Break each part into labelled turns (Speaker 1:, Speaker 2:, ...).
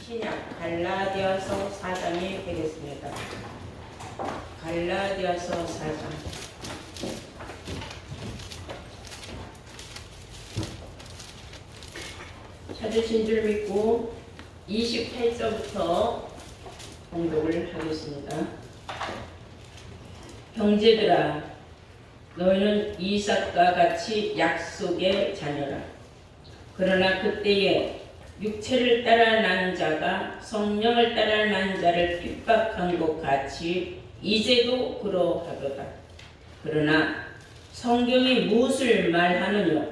Speaker 1: 신약 갈라디아서 4장이 되겠습니다. 갈라디아서 4장. 찾으신 줄 믿고 28절부터 공독을 하겠습니다. 형제들아, 너희는 이삭과 같이 약속의 자녀라. 그러나 그때에 육체를 따라 난 자가 성령을 따라 난 자를 핍박한 것 같이 이제도 그러하도다. 그러나 성경이 무엇을 말하느냐?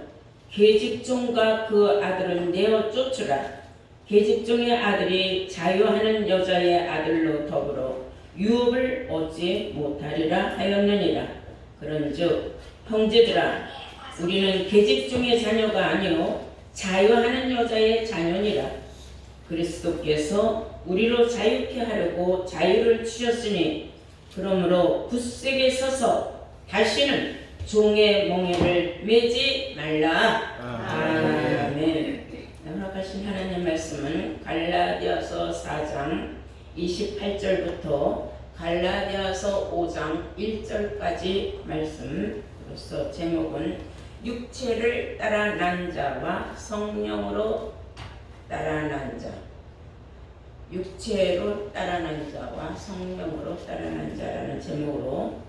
Speaker 1: 계집종과 그 아들은 내어 쫓으라. 계집종의 아들이 자유하는 여자의 아들로 더불어 유업을 얻지 못하리라 하였느니라. 그런즉 형제들아, 우리는 계집종의 자녀가 아니요 자유하는 여자의 자녀니라. 그리스도께서 우리로 자유케 하려고 자유를 주셨으니 그러므로 굳세게 서서 다시는 종의 멍에를 매지 말라. 아멘. 허락하신 하나님 말씀은 갈라디아서 4장 28절부터 갈라디아서 5장 1절까지 말씀으로서 제목은 육체를 따라 난 자와 성령으로 따라 난 자, 육체로 따라 난 자와 성령으로 따라 난 자라는 제목으로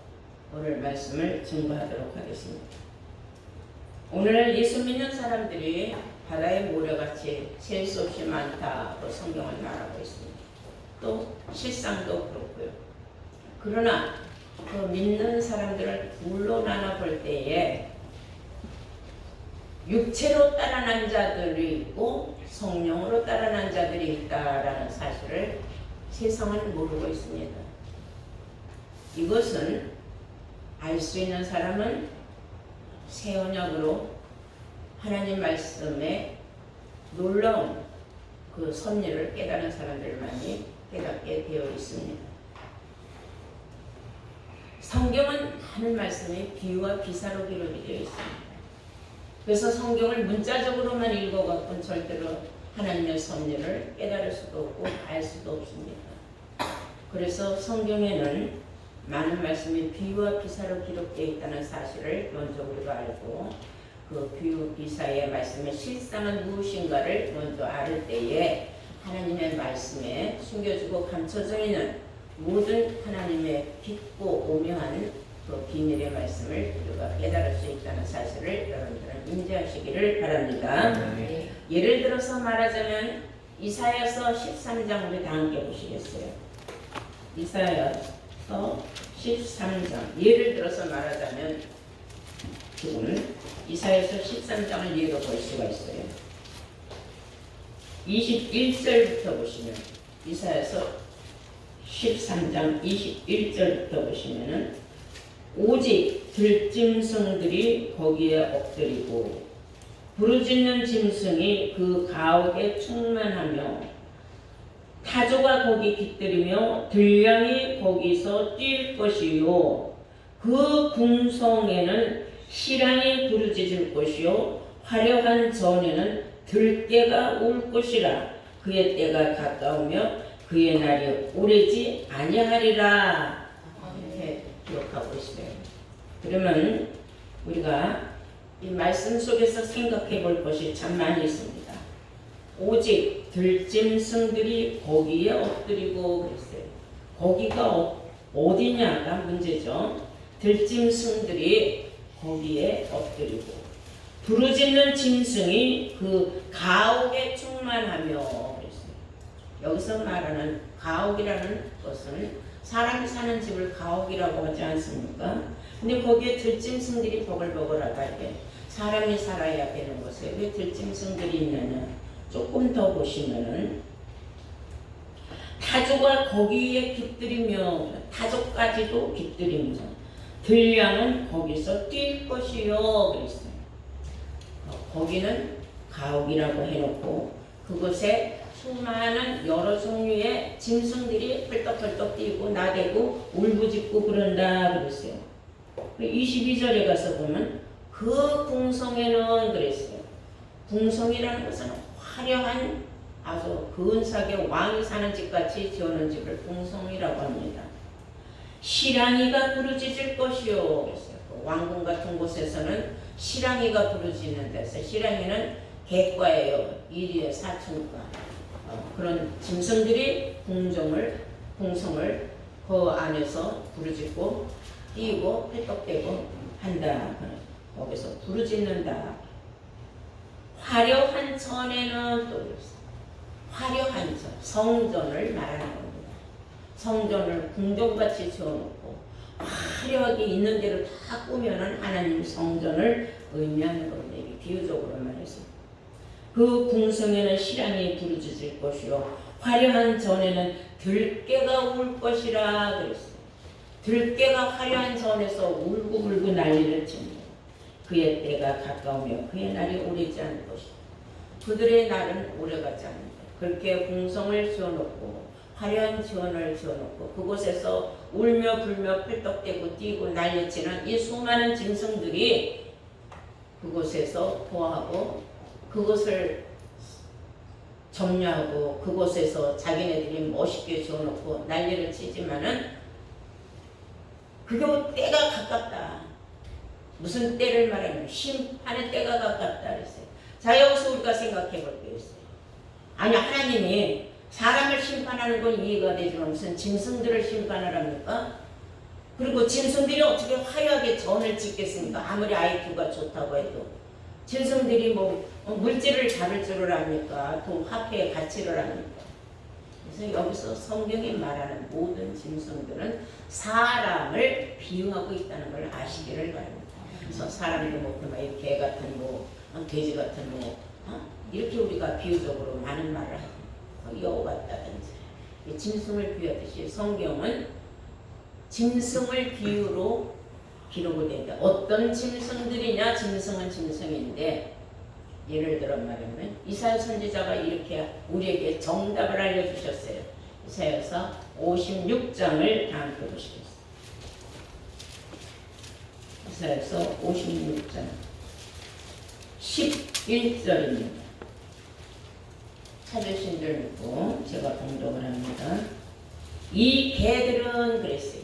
Speaker 1: 오늘 말씀을 증거하도록 하겠습니다. 오늘날 예수 믿는 사람들이 바다의 모래같이 셀 수 없이 많다고 성경을 말하고 있습니다. 또 실상도 그렇고요. 그러나 그 믿는 사람들을 둘로 나눠 볼 때에 육체로 따라난 자들이 있고 성령으로 따라난 자들이 있다라는 사실을 세상은 모르고 있습니다. 이것은 알 수 있는 사람은 새 언약으로 하나님 말씀에 놀라운 그 섭리를 깨달은 사람들만이 깨닫게 되어 있습니다. 성경은 많은 말씀이 비유와 기사로 기록이 되어 있습니다. 그래서 성경을 문자적으로만 읽어갖고는 절대로 하나님의 섭리를 깨달을 수도 없고 알 수도 없습니다. 그래서 성경에는 많은 말씀이 비유와 기사로 기록되어 있다는 사실을 먼저 우리가 알고 그 비유 기사의 말씀의 실상은 무엇인가를 먼저 알을 때에 하나님의 말씀에 숨겨지고 감춰져 있는 모든 하나님의 깊고 오묘한 그 비밀의 말씀을 우리가 깨달을 수 있다는 사실을 여러분들은 인지하시기를 바랍니다.
Speaker 2: 네.
Speaker 1: 예를 들어서 말하자면 이사야서 13장 우리 다 함께 보시겠어요? 이사야서 13장 예를 들어서 말하자면 지금 이사야서 13장을 예로 볼 수가 있어요. 21절부터 보시면 이사야서 13장 21절부터 보시면은 오직 들짐승들이 거기에 엎드리고 부르짖는 짐승이 그 가옥에 충만하며 타조가 거기 깃들이며 들량이 거기서 뛸 것이요 그 궁성에는 시랑이 부르짖을 것이요 화려한 전에는 들깨가 울 것이라. 그의 때가 가까우며 그의 날이 오래지 아니하리라. 이렇게 기록하고 있어요. 그러면 우리가 이 말씀 속에서 생각해 볼 것이 참 많이 있습니다. 오직 들짐승들이 거기에 엎드리고 그랬어요. 거기가 어디냐가 문제죠. 들짐승들이 거기에 엎드리고 부르짖는 짐승이 그 가옥에 충만하며 그랬어요. 여기서 말하는 가옥이라는 것은 사람이 사는 집을 가옥이라고 하지 않습니까? 근데 거기에 들짐승들이 버글버글하다 이게 사람이 살아야 되는 곳에 왜 들짐승들이 있느냐? 조금 더 보시면은 타조가 거기에 깃들이며 타조까지도 깃들이며 들량은 거기서 뛸 것이요 그랬어요. 거기는 가옥이라고 해놓고 그곳에 수많은 여러 종류의 짐승들이 펄떡펄떡 뛰고 나대고 울부짖고 그런다 그랬어요. 22절에 가서 보면 그 궁성에는 그랬어요. 궁성이라는 것은 화려한 아주 근사하게 왕이 사는 집같이 지어놓은 집을 궁성이라고 합니다. 실랑이가 부르짖을 것이요. 그랬어요. 그 왕궁 같은 곳에서는 실랑이가 부르짖는 데서, 실랑이는 객과예요. 일위의 사촌과. 그런 짐승들이 궁성을 그 안에서 부르짖고 뛰고 펄떡대고 한다. 거기서 부르짖는다. 화려한 전에는 또 화려한 전, 성전을 말하는 겁니다. 성전을 궁전같이 지어놓고 화려하게 있는 대로 다 꾸며는 하나님 성전을 의미하는 겁니다. 이게 비유적으로 말해서. 그 궁성에는 실랑이 부르짖을 것이요 화려한 전에는 들깨가 울 것이라 그랬어요. 들깨가 화려한 전에서 울고불고 난리를 칩니다. 그의 때가 가까우며 그의 날이 오래지 않을 것이다. 그들의 날은 오래가지 않는다. 그렇게 궁성을 지어놓고 화려한 지원을 지어놓고 그곳에서 울며 불며 펄떡대고 뛰고 난리치는 이 수많은 짐승들이 그곳에서 보호하고 그곳을 점유하고 그곳에서 자기네들이 멋있게 지어놓고 난리를 치지만은 그게 때가 가깝다. 무슨 때를 말하면 심판의 때가 가깝다 그랬어요. 자, 여기서 우리가 생각해 볼 게 있어요. 아니, 하나님이 사람을 심판하는 건 이해가 되지만 무슨 짐승들을 심판하랍니까? 그리고 짐승들이 어떻게 화려하게 전을 짓겠습니까? 아무리 IQ가 좋다고 해도. 짐승들이 물질을 잡을 줄을 압니까? 또 화폐의 가치를 압니까? 그래서 여기서 성경이 말하는 모든 짐승들은 사람을 비유하고 있다는 걸 아시기를 바랍니다. 그래서 사람도 개 같은 돼지 같은 이렇게 우리가 비유적으로 많은 말을 하고 여우 같다든지 짐승을 비유하듯이 성경은 짐승을 비유로 기록을 된다. 어떤 짐승들이냐? 짐승은 짐승인데 예를 들어 말하면 이사야 선지자가 이렇게 우리에게 정답을 알려주셨어요. 이사야서 56장을 다 함께 보시겠습니다. 이사야서 56장 11절입니다. 찾으신 줄 믿고 제가 공독을 합니다. 이 개들은 그랬어요.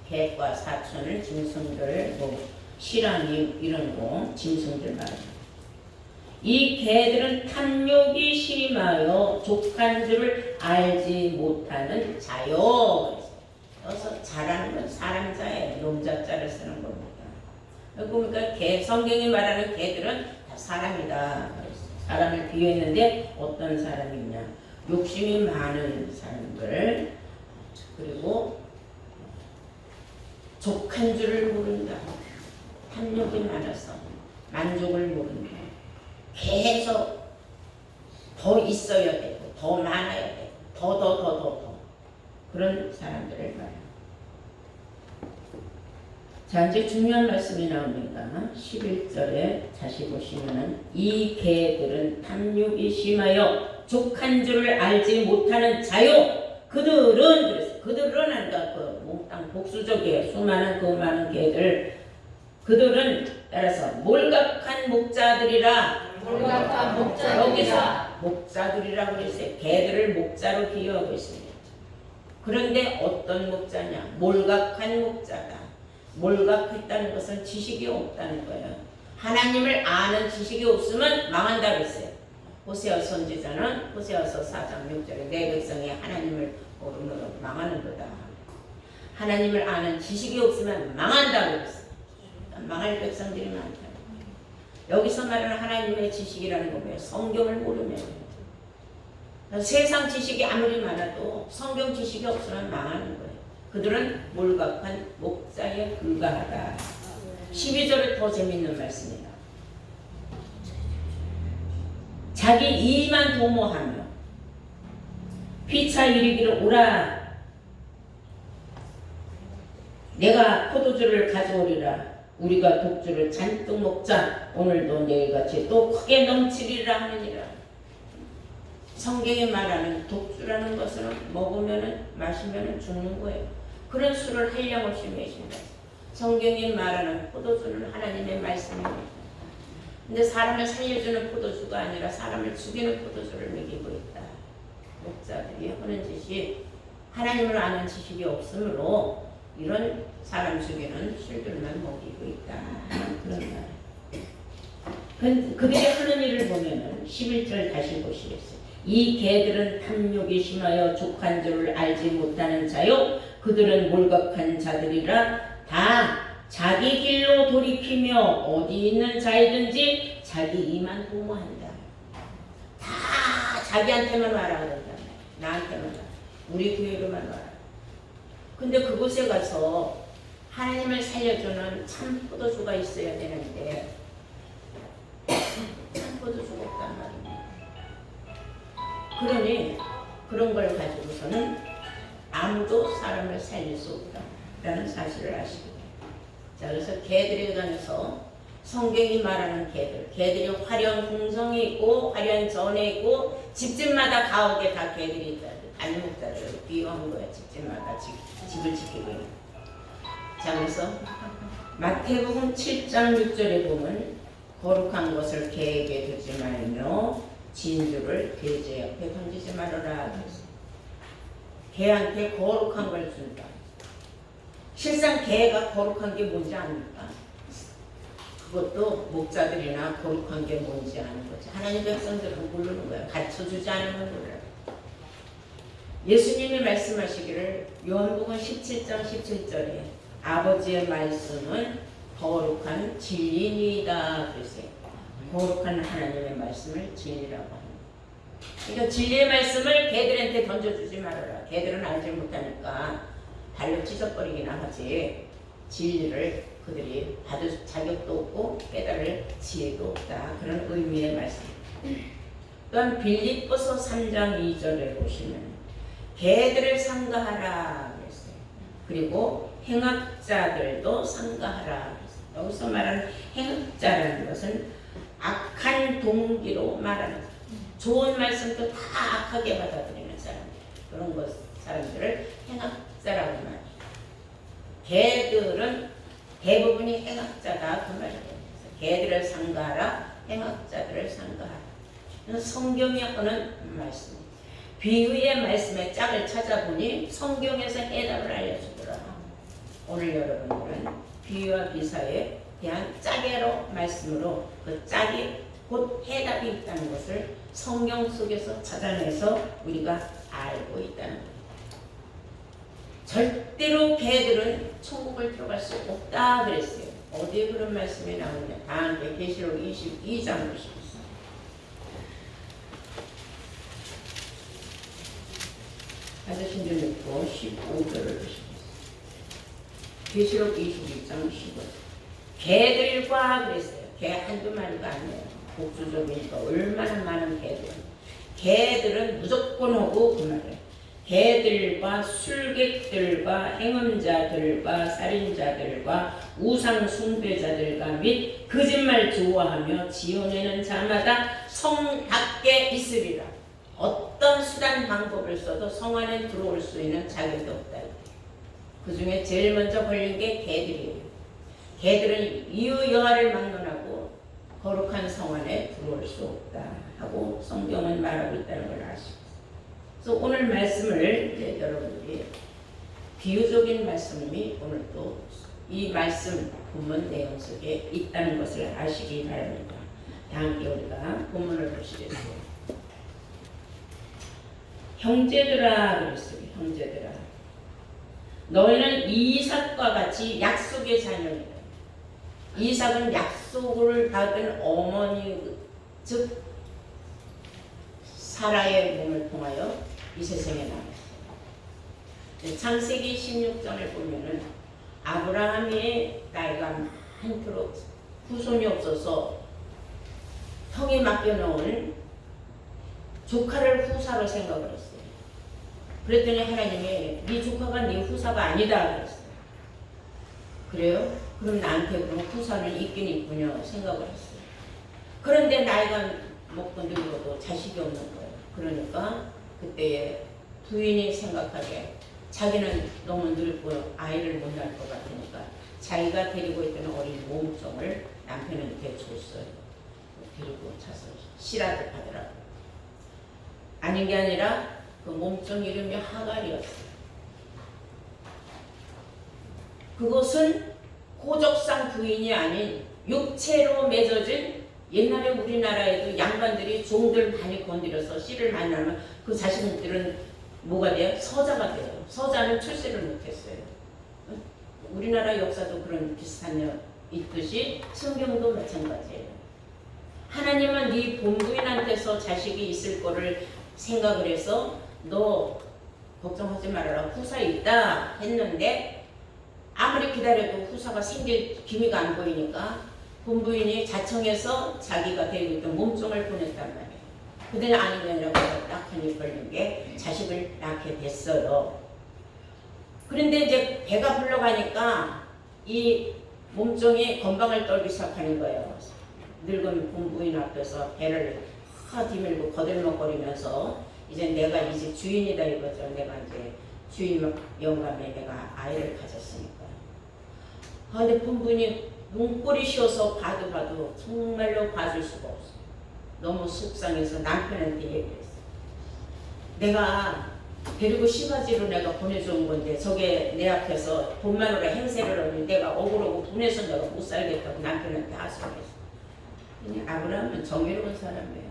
Speaker 1: 개과 사촌을 짐승들 실랑이 이런 거 짐승들 말합니다. 이 개들은 탐욕이 심하여 족한 줄을 알지 못하는 자요. 여기서 자라는 건 사람 자예요. 놈자자를 쓰는 겁니다. 그러니까 성경이 말하는 개들은 다 사람이다. 사람을 비유했는데 어떤 사람이냐? 욕심이 많은 사람들, 그리고 족한 줄을 모른다. 탐욕이 많아서 만족을 모른다. 계속 더 있어야 되고 더 많아야 되고 더 그런 사람들을 말해요. 자, 이제 중요한 말씀이 나옵니다. 11절에 다시 보시면은 이 개들은 탐욕이 심하여 족한 줄을 알지 못하는 자요. 그들은 한다. 그 몽땅 복수적이에요. 수많은 그 많은 개들. 그들은 따라서 몰각한 목자들이라.
Speaker 2: 몰각한 목자들이라.
Speaker 1: 여기서 목자들이라고 그랬어요. 개들을 목자로 비유하고 있습니다. 그런데 어떤 목자냐? 몰각한 목자다. 몰각했다는 것은 지식이 없다는 거예요. 하나님을 아는 지식이 없으면 망한다 그랬어요. 호세아 선지자는 호세아서 4장 6절에 내 백성이 하나님을 모르므로 망하는 거다. 하나님을 아는 지식이 없으면 망한다 그랬어요. 망할 백성들이 많다. 여기서 말하는 하나님의 지식이라는 건 뭐예요? 성경을 모르면. 세상 지식이 아무리 많아도 성경 지식이 없으면 망하는 거예요. 그들은 몰각한 목자에 불과하다. 12절은 더 재밌는 말씀이다. 자기 이만 도모하며 피차 이르기를 오라 내가 포도주를 가져오리라 우리가 독주를 잔뜩 먹자 오늘도 내일같이 또 크게 넘치리라 하느니라. 성경에 말하는 독주라는 것은 먹으면 마시면 죽는 거예요. 그런 술을 한량없이 마신다. 성경에 말하는 포도주는 하나님의 말씀입니다. 근데 사람을 살려주는 포도주가 아니라 사람을 죽이는 포도주를 먹이고 있다. 목자들이 하는 짓이 하나님을 아는 지식이 없으므로 이런 사람 죽이는 술들만 먹이고 있다. 그런 말. 그들이 하는 일을 보면은 11절 다시 보시겠어요. 이 개들은 탐욕이 심하여 족한 줄을 알지 못하는 자요. 그들은 몰각한 자들이라 다 자기 길로 돌이키며 어디 있는 자이든지 자기 이만 도모한다. 다 자기한테만 와라 그런다. 나한테만 와라. 우리 교회로만 와라. 근데 그곳에 가서 하나님을 살려주는 참 포도주가 있어야 되는데 참 포도주가 없단 말입니다. 그러니 그런 걸 가지고서는 아무도 사람을 살릴 수 없다라는 사실을 아시게 돼요. 자, 그래서 개들에 관해서 성경이 말하는 개들이 화려한 궁성이 있고 화려한 전에 있고 집집마다 가옥에 다 개들이 있다. 단목자들 비유한 거야. 집집마다 집을 지키고 있는. 자, 그래서 마태복음 7장 6절에 보면 거룩한 것을 개에게 두지 말며 진주를 돼지 옆에 던지지 말아라. 개한테 거룩한 걸 준다. 실상 개가 거룩한 게 뭔지 압니까? 그것도 목자들이나 거룩한 게 뭔지 아는 거지. 하나님 백성들은 모르는 거야. 가르쳐주지 않으면 몰라. 예수님이 말씀하시기를 요한복음 17장 17절에 아버지의 말씀은 거룩한 진리니이다 그랬어요. 거룩한 하나님의 말씀을 진리라고 합니다. 그러니까 진리의 말씀을 개들한테 던져주지 말아라. 개들은 알지 못하니까 발로 찢어버리기나 하지 진리를 그들이 받을 자격도 없고 깨달을 지혜도 없다. 그런 의미의 말씀. 또한 빌립보서 3장 2절에 보시면 개들을 상가하라 그랬어요. 그리고 행악자들도 상가하라 그랬어요. 여기서 말하는 행악자라는 것은 악한 동기로 말하는 사람. 좋은 말씀도 다 악하게 받아들이는 사람들. 그런 사람들을 행악자라고 말해요. 개들은 대부분이 행악자다 그 말이에요. 개들을 상가하라, 행악자들을 상가하라. 성경이 하는 말씀. 비유의 말씀의 짝을 찾아보니 성경에서 해답을 알려주더라. 오늘 여러분들은 비유와 비사에 대한 짝으로 말씀으로 그 짝이 곧 해답이 있다는 것을 성경 속에서 찾아내서 우리가 알고 있다는 거예요. 절대로 개들은 천국을 들어갈 수 없다 그랬어요. 어디에 그런 말씀이 나오냐? 다 함께 계시록 22장 보시겠습니다. 받으신 줄 믿고 15절을 보시겠습니다. 계시록 22장 15절. 개들과 그랬어요. 개 한두 마리가 아니에요. 복수적이니까 얼마나 많은 개들. 개들은 무조건 오고 그 말이에요. 개들과 술객들과 행음자들과 살인자들과 우상 숭배자들과 및 거짓말 좋아하며 지어내는 자마다 성 밖에 있으리라. 어떤 수단 방법을 써도 성 안에 들어올 수 있는 자격이 없다. 그 중에 제일 먼저 걸린 게 개들이에요. 개들은 이유 여하를 막론하고 거룩한 성 안에 들어올 수 없다 하고 성경은 말하고 있다는 걸 아시고. 그래서 오늘 말씀을 여러분들이 비유적인 말씀이 오늘 또 이 말씀 본문 내용 속에 있다는 것을 아시기 바랍니다. 함께 우리가 본문을 보시겠어요. 형제들아 그랬어요. 형제들아 너희는 이삭과 같이 약속의 자녀이다. 이삭은 약속을 받은 어머니 즉 사라의 몸을 통하여 이 세상에 나왔어요. 창세기 16장을 보면은 아브라함의 나이가 한표로 후손이 없어서 형이 맡겨놓은 조카를 후사로 생각을 했어요. 그랬더니 하나님이 네 조카가 네 후사가 아니다 그랬어요. 그래요? 그럼 나한테 그럼 후사는 있긴 있군요 생각을 했어요. 그런데 나이가 먹고 늙어도 자식이 없는 거예요. 그러니까 그때에 부인이 생각하기에 자기는 너무 늙고 아이를 못 낳을 것 같으니까 자기가 데리고 있던 어린 모음종을 남편한테 줬어요. 데리고 차서 실화를 하더라고. 아닌 게 아니라 그 몸종 이름이 하갈이었어요. 그것은 호적상 부인이 아닌 육체로 맺어진, 옛날에 우리나라에도 양반들이 종들 많이 건드려서 씨를 많이 낳으면 그 자식들은 뭐가 돼요? 서자가 돼요. 서자는 출세를 못했어요. 우리나라 역사도 그런 비슷한 일 있듯이 성경도 마찬가지예요. 하나님은 네 본부인한테서 자식이 있을 거를 생각을 해서 너 걱정하지 말아라, 후사 있다 했는데 아무리 기다려도 후사가 생길 기미가 안 보이니까 본부인이 자청해서 자기가 데리고 있던 몸종을 보냈단 말이에요. 그들은 아닌 게 아니라 딱하니 걸린 게 자식을 낳게 됐어요. 그런데 이제 배가 불러가니까 이 몸종이 건방을 떨기 시작하는 거예요. 늙은 본부인 앞에서 배를 디밀고 거들먹거리면서 이제 내가 이 집 주인이다 이거죠. 내가 이제 주인 영감에 내가 아이를 가졌으니까. 근데 본부인이 눈꼴이 쉬어서 봐도 정말로 봐줄 수가 없어. 너무 속상해서 남편한테 얘기했어. 내가 데리고 시가지로 내가 보내준 건데 저게 내 앞에서 돈마누라 행세를 하니 내가 억울하고 분해서 내가 못 살겠다고 남편한테 하소연했어. 그냥 아브라함은 정의로운 사람이에요.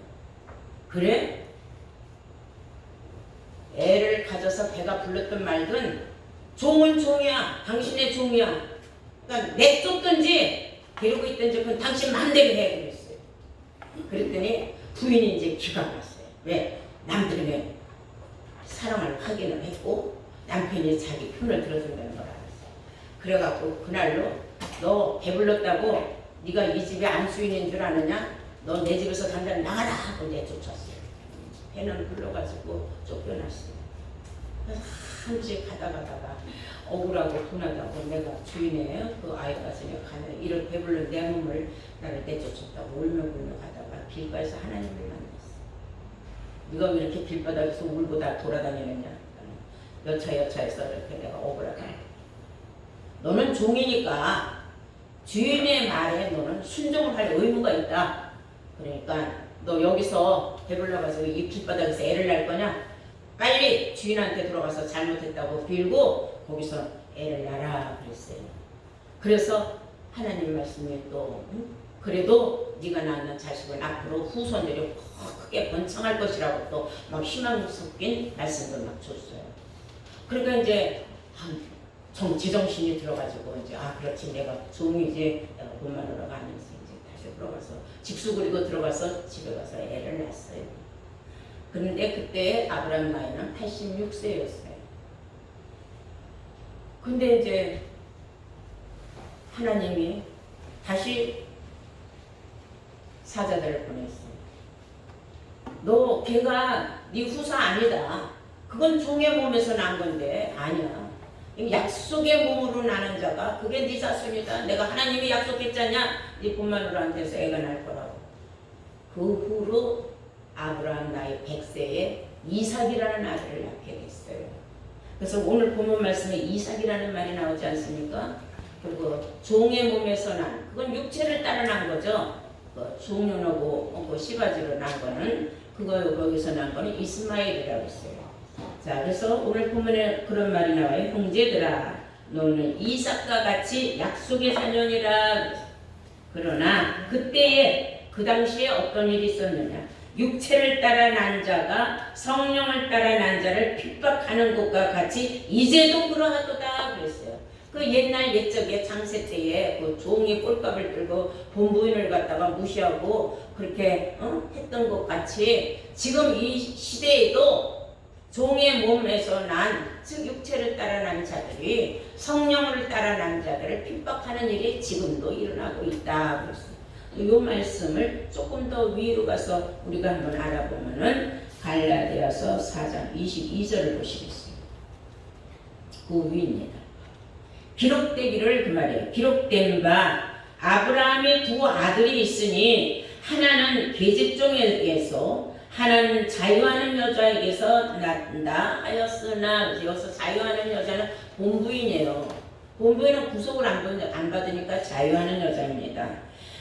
Speaker 1: 그래? 애를 가져서 배가 불렀든 말든 종은 종이야. 당신의 종이야. 그러니까 내쫓든지 데리고 있든지 그건 당신 마음대로 해 그랬어요. 그랬더니 부인이 이제 기가 났어요. 왜? 남들의 사랑을 확인을 했고 남편이 자기 편을 들어준다는 걸 알았어요. 그래갖고 그날로 너 배불렀다고 네가 이 집의 안수인인 줄 아느냐? 너 내 집에서 당장 나가라 하고 내쫓았어요. 배는 불러가지고 쫓겨났어요. 그래서 한지 가다가 억울하고 분하다고 내가 주인의 그 아이가 전에 가면 이를 배불른 내 몸을 나를 내쫓았다고 울며불며 가다가 길가에서 하나님을 만났어. 네가 왜 이렇게 길바닥에서 울고 다 돌아다니느냐? 여차여차해서 이렇게 내가 억울하다. 너는 종이니까 주인의 말에 너는 순종을 할 의무가 있다. 그러니까 너 여기서 배불러가지고 이 길바닥에서 애를 낳을 거냐? 빨리 주인한테 들어가서 잘못했다고 빌고 거기서 애를 낳아라 그랬어요. 그래서 하나님 말씀이 또 그래도 네가 낳는 자식은 앞으로 후손들이 크게 번창할 것이라고 또 막 희망 섞인 말씀도 막 줬어요. 그러니까 이제 제정신이 들어가지고 이제 그렇지 내가 종이지 내가 돈마누라가 아니어서 이제 다시 들어가서 직수그리고 들어가서 집에 가서 애를 낳았어요. 그런데 그때 아브라함 나이는 86세였어요. 근데 이제 하나님이 다시 사자들을 보냈어요. 너 걔가 네 후사 아니다. 그건 종의 몸에서 난 건데 아니야. 약속의 몸으로 나는 자가 그게 네 자손이다. 내가 하나님이 약속했잖냐. 네 본마누라한테서 애가 날 거라고. 그 후로 아브라함 나이 100세에 이삭이라는 아들을 낳게 됐어요. 그래서 오늘 본문 말씀에 이삭이라는 말이 나오지 않습니까? 그리고 종의 몸에서 난 그건 육체를 따라 난 거죠. 종년하고 시바지로 난 거는 거기서 난 거는 이스마엘이라고 했어요. 자, 그래서 오늘 본문에 그런 말이 나와요. 형제들아, 너는 이삭과 같이 약속의 자녀니라. 그러나 그때에 그 당시에 어떤 일이 있었느냐? 육체를 따라 난 자가 성령을 따라 난 자를 핍박하는 것과 같이 이제도 그러하도다 그랬어요. 그 옛날 옛적에 장세 때에 그 종이 꼴값을 들고 본부인을 갖다가 무시하고 그렇게 했던 것 같이 지금 이 시대에도 종의 몸에서 난, 즉 육체를 따라 난 자들이 성령을 따라 난 자들을 핍박하는 일이 지금도 일어나고 있다 그랬어요. 이 말씀을 조금 더 위로 가서 우리가 한번 알아보면은 갈라디아서 4장 22절을 보시겠습니다. 그 위입니다. 기록되기를 그 말이에요. 기록된 바 아브라함이 두 아들이 있으니 하나는 계집종에게서 하나는 자유하는 여자에게서 낳는다 하였으나 여기서 자유하는 여자는 본부인이에요. 본부인은 구속을 안 받으니까 자유하는 여자입니다.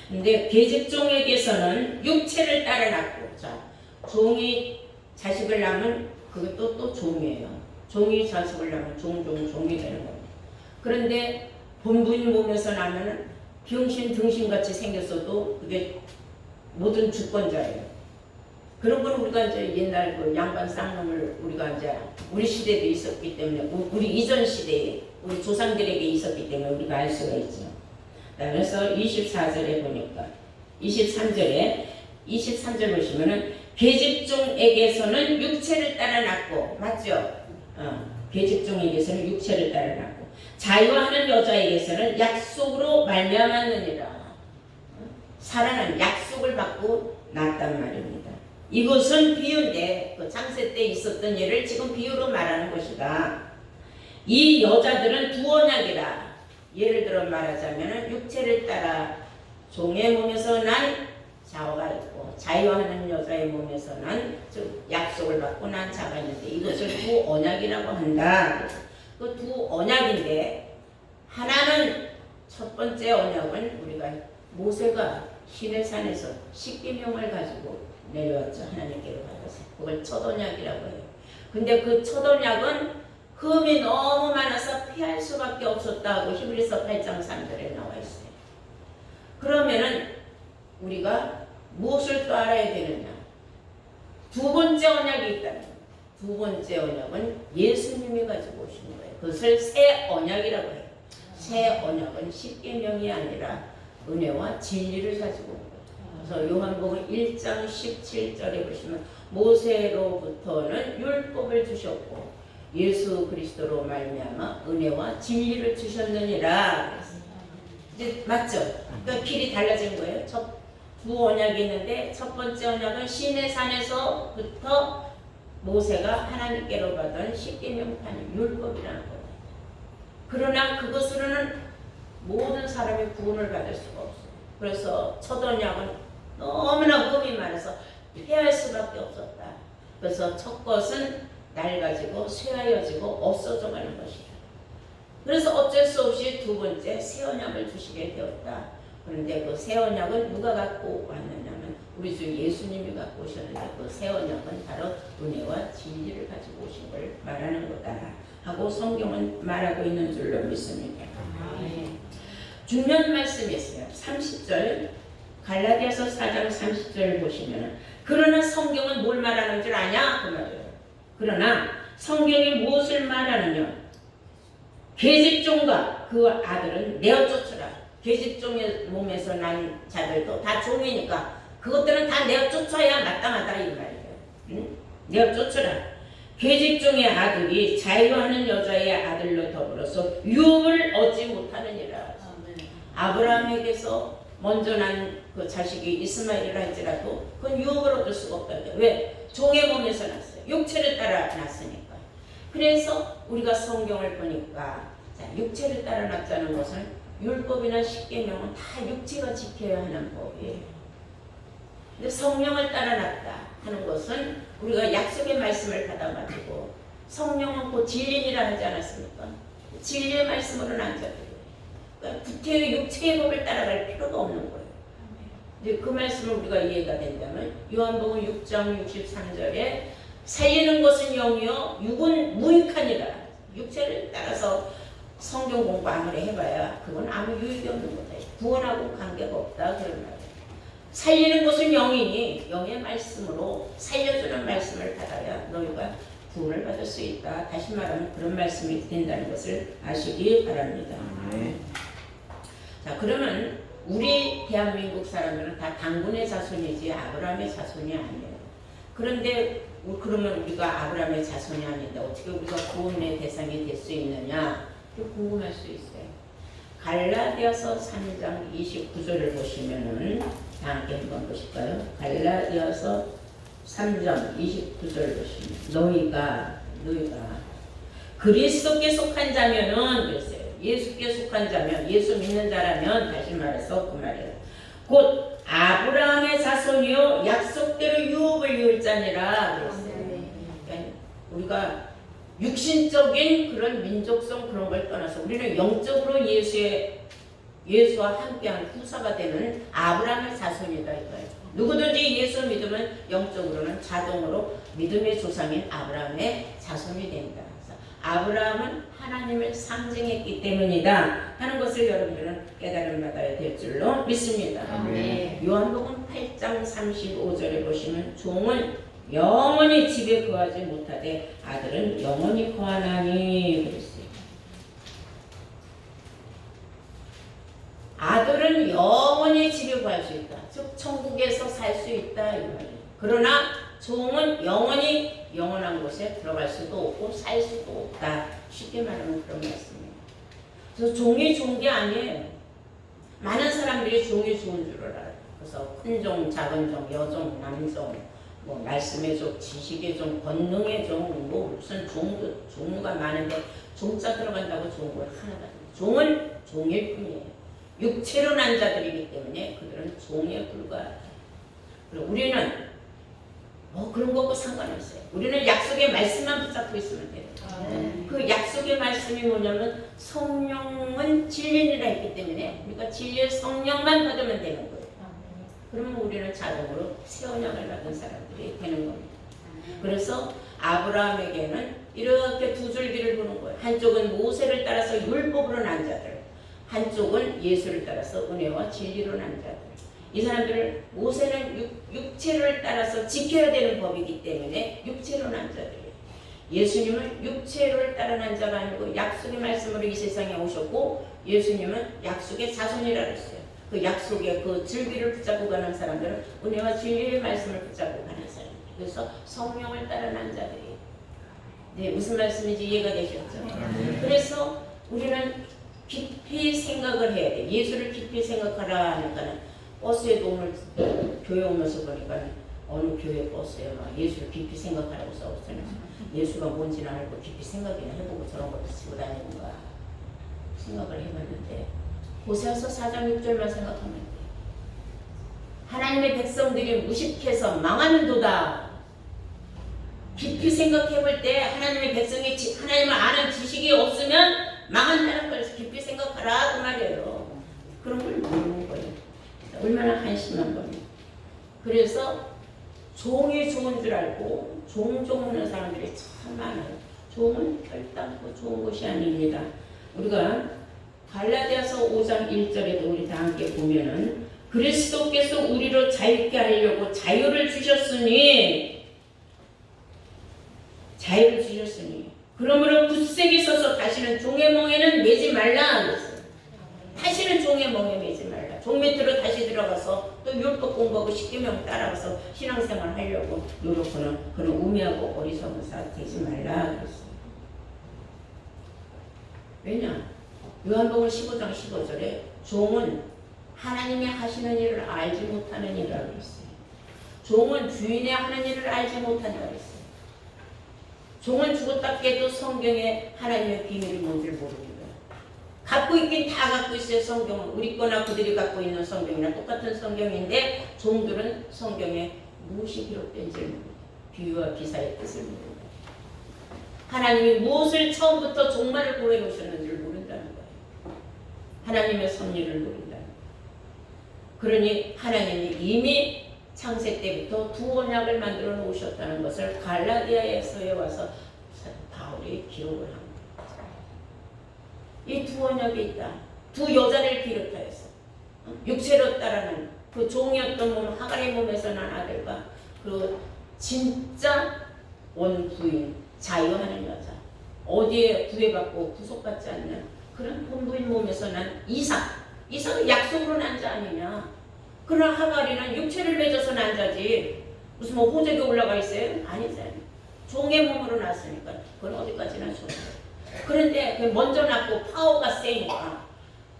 Speaker 1: 근데 계집종에게서는 육체를 따라 낳고, 자, 종이 자식을 낳으면 그것도 또 종이에요. 종이 자식을 낳으면 종이 되는 겁니다. 그런데 본부인 몸에서 나면은 병신 등신같이 생겼어도 그게 모든 주권자예요. 그런 건 우리가 이제 옛날 그 양반 쌍놈을 우리가 이제 우리 시대도 있었기 때문에, 우리 이전 시대에 우리 조상들에게 있었기 때문에 우리가 알 수가 있죠. 그래서 24절에 보니까 23절 보시면은 계집종에게서는 육체를 따라 낳고, 맞죠? 계집종에게서는 육체를 따라 낳고 자유하는 여자에게서는 약속으로 말미암았느니라. 살아난 약속을 받고 낳았단 말입니다. 이것은 비유인데 그 창세 때 있었던 일을 지금 비유로 말하는 것이다. 이 여자들은 두 언약이라. 예를 들어 말하자면 육체를 따라 종의 몸에서 난 자아가 있고, 자유하는 여자의 몸에서 난 약속을 받고 난 자가 있는데 이것을 두 언약이라고 한다. 그 두 언약인데, 하나는 첫 번째 언약은 우리가 모세가 시내산에서 십계명을 가지고 내려왔죠. 하나님께로 받아서 그걸 첫 언약이라고 해요. 근데 그 첫 언약은 흠이 너무 많아서 피할 수밖에 없었다고 히브리서 8장 3절에 나와 있어요. 그러면은 우리가 무엇을 또 알아야 되느냐? 두 번째 언약이 있다는 거예요. 두 번째 언약은 예수님이 가지고 오신 거예요. 그것을 새 언약이라고 해요. 새 언약은 십계명이 아니라 은혜와 진리를 가지고 온 거예요. 그래서 요한복음 1장 17절에 보시면 모세로부터는 율법을 주셨고 예수 그리스도로 말미암아 은혜와 진리를 주셨느니라. 이제 맞죠? 그러니까 길이 달라진 거예요. 두 언약이 있는데 첫 번째 언약은 시내산에서부터 모세가 하나님께로 받은 십계명판 율법이라는 거예요. 그러나 그것으로는 모든 사람이 구원을 받을 수가 없어요. 그래서 첫 언약은 너무나 흠이 많아서 피할 수밖에 없었다. 그래서 첫 것은 낡아지고 쇠하여지고 없어져 가는 것이다. 그래서 어쩔 수 없이 두 번째 새 언약을 주시게 되었다. 그런데 그 새 언약은 누가 갖고 왔느냐면 우리 주 예수님이 갖고 오셨는데 그 새 언약은 바로 은혜와 진리를 가지고 오신 걸 말하는 거다 하고 성경은 말하고 있는 줄로 믿습니다. 중요한 말씀이 있어요. 30절 갈라디아서 4장 30절 보시면 그러나 성경은 뭘 말하는 줄 아냐? 그 말이에요. 그러나 성경이 무엇을 말하느냐? 계집종과 그 아들은 내어 쫓으라. 계집종의 몸에서 난 자들도 다 종이니까 그것들은 다 내어 쫓아야 마땅하다 이 말이에요. 응? 내어 쫓으라. 계집종의 아들이 자유하는 여자의 아들로 더불어서 유업을 얻지 못하느니라. 아브라함에게서 먼저 난 그 자식이 이스마엘이라 할지라도 그건 유업을 얻을 수가 없다. 왜? 종의 몸에서 났어요. 육체를 따라 났으니까. 그래서 우리가 성경을 보니까 자, 육체를 따라 났다는 것은 율법이나 십계명은 다 육체가 지켜야 하는 법이에요. 근데 성령을 따라 났다 하는 것은 우리가 약속의 말씀을 받아가지고 성령은 곧 진리니라 하지 않았습니까? 진리의 말씀으로는 안 잡혀요. 그러니까 구태의 육체의 법을 따라갈 필요가 없는 거예요. 이제 그 말씀을 우리가 이해가 된다면 요한복음 6장 63절에 살리는 것은 영이요 육은 무익하니라. 육체를 따라서 성경 공부 아무리 해봐야 그건 아무 유익이 없는 거다. 구원하고 관계가 없다 그런 말이에요. 살리는 것은 영이니 영의 말씀으로 살려주는 말씀을 받아야 너희가 구원을 받을 수 있다. 다시 말하면 그런 말씀이 된다는 것을 아시기 바랍니다. 자, 그러면 우리 대한민국 사람들은 다 당군의 자손이지 아브라함의 자손이 아니에요. 그런데 그러면 우리가 아브라함의 자손이 아닌데 어떻게 우리가 구원의 대상이 될 수 있느냐? 궁금할 수 있어요. 갈라디아서 3장 29절을 보시면은 다 함께 한번 보실까요? 갈라디아서 3장 29절 보시면 너희가 그리스도께 속한 자면은 그랬어요. 예수께 속한 자면 예수 믿는 자라면 다시 말해서 그 말이에요. 곧 아브라함의 자손이요 약속대로 유업을 이을 자니라 그랬어요. 그러니까 우리가 육신적인 그런 민족성 그런 걸 떠나서 우리는 영적으로 예수의 예수와 함께한 후사가 되는 아브라함의 자손이다 이거예요. 누구든지 예수 믿으면 영적으로는 자동으로 믿음의 조상인 아브라함의 자손이 된다. 그래서 아브라함은 하나님을 상징했기 때문이다 하는 것을 여러분들은 깨달음 받아야 될 줄로 믿습니다. 요한복음 8장 35절에 보시면 종은 영원히 집에 거하지 못하되 아들은 영원히 거하나니 그랬어요. 아들은 영원히 집에 거할 수 있다. 즉 천국에서 살 수 있다 이 말이에요. 그러나 종은 영원히 영원한 곳에 들어갈 수도 없고 살 수도 없다. 쉽게 말하면 그런 말씀이에요. 그래서 종이 좋은 게 아니에요. 많은 사람들이 종이 좋은 줄 알아요. 그래서 큰 종, 작은 종, 여종, 남종, 뭐 말씀의 종, 지식의 종, 권능의 종, 뭐 무슨 종류가 많은데 종자 들어간다고 좋은 걸 하나도 아니에요. 종은 종일 뿐이에요. 육체로 난 자들이기 때문에 그들은 종에 불과하다. 그리고 우리는 뭐 그런 거고 상관없어요. 우리는 약속의 말씀만 붙잡고 있으면 돼요. 그 약속의 말씀이 뭐냐면 성령은 진리니라 했기 때문에 우리가 진리의 성령만 받으면 되는 거예요. 그러면 우리는 자동으로 새 언약을 받은 사람들이 되는 겁니다. 그래서 아브라함에게는 이렇게 두 줄기를 보는 거예요. 한쪽은 모세를 따라서 율법으로 난 자들, 한쪽은 예수를 따라서 은혜와 진리로 난 자들. 이 사람들은 모세는 육체를 따라서 지켜야 되는 법이기 때문에 육체로 난 자들이에요. 예수님은 육체를 따라 난 자가 아니고 약속의 말씀으로 이 세상에 오셨고 예수님은 약속의 자손이라 그랬어요. 그 약속의 그 줄기를 붙잡고 가는 사람들은 은혜와 진리의 말씀을 붙잡고 가는 사람들. 그래서 성령을 따라 난 자들이에요. 네, 무슨 말씀인지 이해가 되셨죠? 그래서 우리는 깊이 생각을 해야 돼. 예수를 깊이 생각하라 하니까는 버스에도 오늘 교회 오면서 보니까 어느 교회 버스에 막 예수를 깊이 생각하라고 써있잖아요. 예수가 뭔지는 알고 깊이 생각이나 해보고 저런 것도 쓰고 다니는가 생각을 해봤는데 호세아서 4장 6절만 생각하면 돼. 하나님의 백성들이 무식해서 망하는도다. 깊이 생각해볼 때 하나님의 백성이 하나님을 아는 지식이 없으면 망한다는 걸 깊이 생각하라 그 말이에요. 그런 걸 모르는 거예요. 얼마나 한심한 겁니까? 그래서 종이 좋은 줄 알고 종하는 사람들이 참 많아요. 종은 결단코 좋은 것이 아닙니다. 우리가 갈라디아서 5장 1절에도 우리 다 함께 보면은 그리스도께서 우리로 자유케 하려고 자유를 주셨으니 그러므로 굳세게 서서 다시는 종의 멍에는 매지 말라 그랬어요. 다시는 종의 멍에 매지 말라. 종 밑으로 다시 들어가서 또 율법 공부하고 십계명 따라가서 신앙생활 하려고 노력하는 그런 우매하고 어리석은 사 되지 말라 그랬어요. 왜냐? 요한복음 15장 15절에 종은 하나님이 하시는 일을 알지 못하는 이라고 그랬어요. 종은 주인의 하는 일을 알지 못한다 그랬어요. 종은 죽었다 깨도 성경에 하나님의 비밀이 뭔지 모릅니다. 갖고 있긴 다 갖고 있어요. 성경은 우리 거나 그들이 갖고 있는 성경이나 똑같은 성경인데 종들은 성경에 무엇이 기록된지를 모릅니다. 비유와 기사의 뜻을 모릅니다. 하나님이 무엇을 처음부터 종말을 보여놓으셨는지를 모른다는 거예요. 하나님의 섭리를 모른다는 거예요. 그러니 하나님이 이미 창세 때부터 두 언약을 만들어 놓으셨다는 것을 갈라디아에서에 와서 바울이 기록을 합니다. 이 두 언약이 있다. 두 여자를 비롯하여서 육체로 따라는 그 종이었던 몸 하갈의 몸에서 난 아들과 그 진짜 원부인 자유하는 여자 어디에 구애받고 구속받지 않는 그런 본부인 몸에서 난 이삭은 약속으로 난 자 아니냐. 그러나 하갈이는 육체를 맺어서 난 자지 무슨 뭐 호적에 올라가 있어요? 아니잖아요. 종의 몸으로 났으니까 그건 어디까지나 좋아요. 그런데 먼저 낳고 파워가 세니까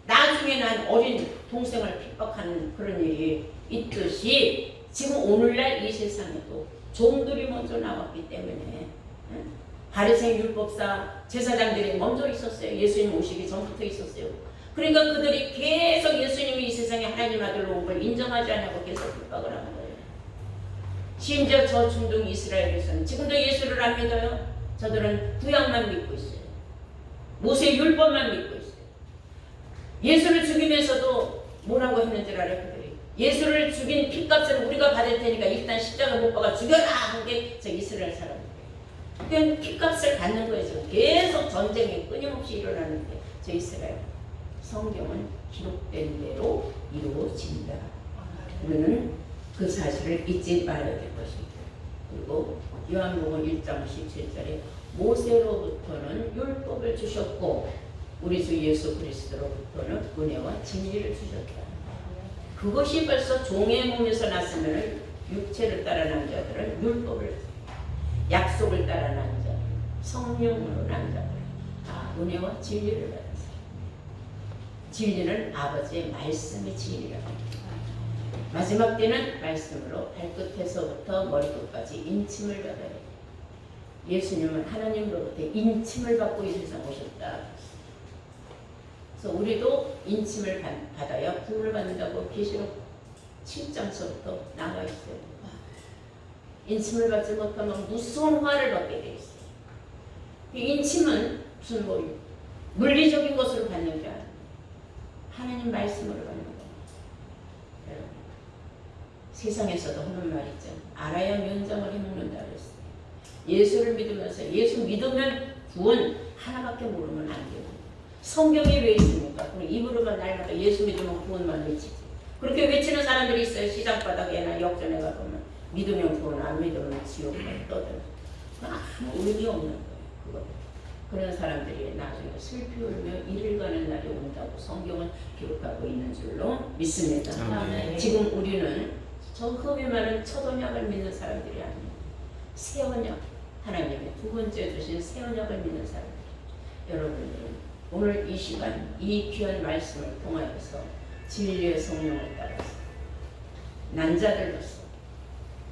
Speaker 1: 나중에 난 어린 동생을 핍박하는 그런 일이 있듯이 지금 오늘날 이 세상에도 종들이 먼저 나왔기 때문에 바리새인 율법사 제사장들이 먼저 있었어요. 예수님 오시기 전부터 있었어요. 그러니까 그들이 계속 예수님이 이 세상에 하나님 아들로 온 걸 인정하지 않고 계속 핍박을 하는 거예요. 심지어 저 중동 이스라엘에서는 지금도 예수를 안 믿어요. 저들은 구약만 믿고 있어요. 모세 율법만 믿고 있어요. 예수를 죽이면서도 뭐라고 했는 줄 알아요? 그들이 예수를 죽인 핏값을 우리가 받을 테니까 일단 십자가 못 박아 죽여라 한 게 저 이스라엘 사람이에요. 그냥 핏값을 받는 거예요. 지금 계속 전쟁이 끊임없이 일어나는데 저 이스라엘 성경은 기록된 대로 이루어진다. 우리는 그 사실을 잊지 말아야 될 것입니다. 그리고 요한복음 1장 17절에 모세로부터는 율법을 주셨고 우리 주 예수 그리스도로부터는 은혜와 진리를 주셨다. 그것이 벌써 종의 몸에서 났으면 육체를 따라 난 자들은 율법을, 약속을 따라 난 자, 성령으로 난 자들, 은혜와 진리를 받은 사람. 진리는 아버지의 말씀이 진리라고 합니다. 마지막 때는 말씀으로 발끝에서부터 머리끝까지 인침을 받아요. 예수님은 하나님으로부터 인침을 받고 이 세상 오셨다. 그래서 우리도 인침을 받아야 구원을 받는다고 계시록 7장서부터 나와 있어요. 인침을 받지 못하면 무서운 화를 받게 돼 있어요. 이 인침은 무슨 뭐 물리적인 것으로 받는 게 아니에요. 하나님 말씀으로 받는 거예요. 여러분, 세상에서도 하는 말 있죠. 알아야 면장을 해먹는다 그랬어요. 예수를 믿으면서 예수 믿으면 구원 하나밖에 모르면 안 돼요. 성경에 왜 있습니까? 그럼 입으로만 날마다 예수 믿으면 구원만 외치지. 그렇게 외치는 사람들이 있어요. 시장바닥에나 역전에 가보면 믿으면 구원, 안 믿으면 지옥만 떠들어. 아무 의미 없는 거예요. 그거. 그런 사람들이 나중에 슬피 울며 이를 가는 날이 온다고 성경은 기록하고 있는 줄로 믿습니다. 지금 우리는 저 흠이 많은 첫 언약을 믿는 사람들이 아니에요. 새 언약, 하나님의 두 번째 주신 새 언약을 믿는 사람들. 여러분들은 오늘 이 시간 이 귀한 말씀을 통하여서 진리의 성령을 따라서 난 자들로서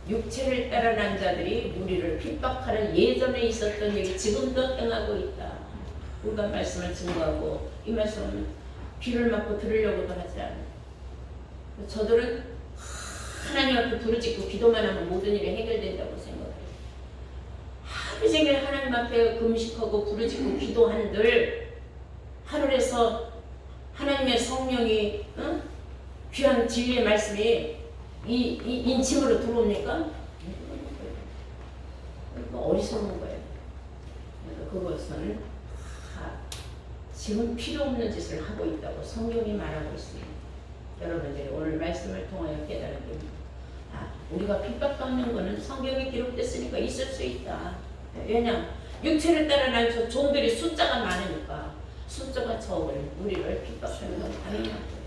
Speaker 1: 육체를 따라 난 자들이 우리를 핍박하는 예전에 있었던 일이 지금도 행하고 있다. 우리가 말씀을 증거하고 이 말씀은 귀를 막고 들으려고도 하지 않아요. 저들은 하나님 앞에 부르짖고 기도만 하면 모든 일이 해결된다고 생각해요. 하루 종일 하나님 앞에 금식하고 부르짖고 기도한들 하늘에서 하나님의 성령이 귀한 진리의 말씀이 이 인침으로 들어옵니까? 어리석은 거예요. 그것은 지금 필요 없는 짓을 하고 있다고 성경이 말하고 있습니다. 여러분들이 오늘 말씀을 통하여 깨달은 게 우리가 핍박받는 것은 성경에 기록됐으니까 있을 수 있다. 왜냐? 육체를 따라 난 저 종들이 숫자가 많으니까 숫자가 적은 우리를 핍박하는 건 당연한 거예요.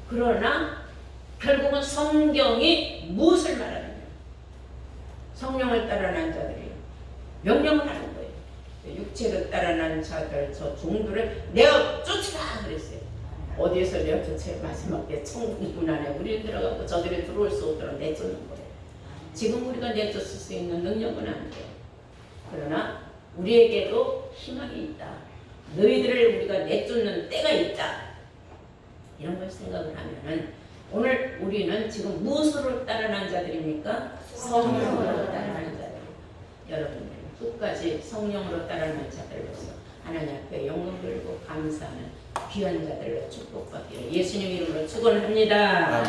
Speaker 1: 그러나 결국은 성경이 무엇을 말하느냐? 성령을 따라 난 자들이 명령을 하는 거예요. 육체를 따라 난 자들, 저 종들을 내어 쫓으라 그랬어요. 어디에서 내어 쫓아요? 마지막 때 천국 문 안에 우리를 들어가고 저들이 들어올 수 없도록 내쫓는 거예요. 지금 우리가 내쫓을 수 있는 능력은 안 돼요. 그러나 우리에게도 희망이 있다. 너희들을 우리가 내쫓는 때가 있다. 이런 걸 생각을 하면은 오늘 우리는 지금 무엇으로 따라난 자들입니까? 성령으로 따라난 자들. 여러분들 끝까지 성령으로 따라난 자들로서 하나님 앞에 영광 돌리고 감사하는 귀한 자들로 축복받기를 예수님 이름으로 축원합니다.